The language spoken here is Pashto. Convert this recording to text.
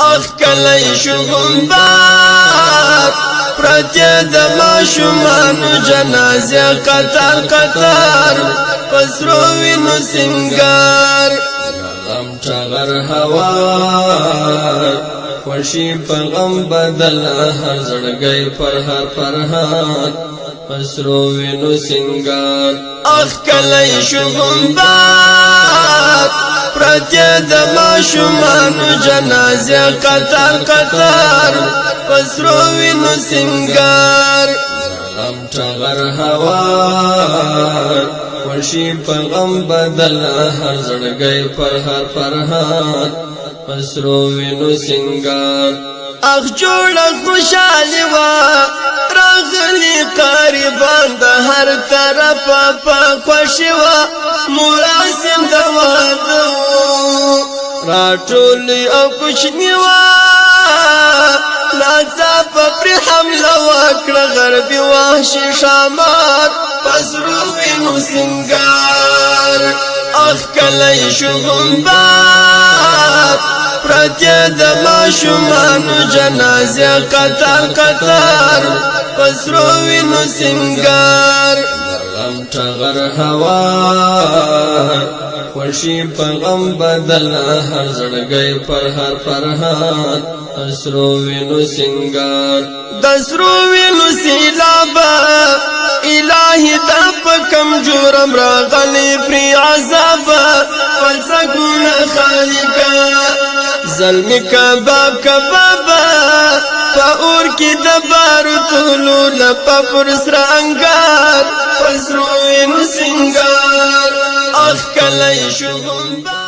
اخ کلی شغمبار پرتی دما شمانو جنازه قطار قطار پسرو وینو سنگار غم ټغر هوار خوشی په غم بدل هر زړګی پر هر فرهاد پسرو وینو سنگار اخ کلی شغمبار پرتی دما شمانو جنازه قطار قطار پسرو وینو سنگار غم ټغر هوار خوشی په غم بدل هر زړګی پر هر فرهاد پسرو وینو سنگار اخ جوړه خوشالي وا راغلي قریبان د هر طرف په خوشي وا مراسم د واده راټول او کوچنی وا ناڅاپه پر حمله وکړه غربي وحشي شامات پسرو وینو سنگار اخ کلی شغمبار پرتی دما شمانو جنازه قطار قطار پسرو وینو سنگار غم ټغر هوار خوشی په غم بدل هر زړګی پر هر فرهاد پسرو وینو سنگار دسرو وینو سیلابا الہی دا پکم جورم راغلی پری عذابا فلسکون خالقا ظلمی کباب کبابا پا اور کی دبارو تولو لپا پرسر انگار پسرو وینو سنگار اخ کلی شغمبار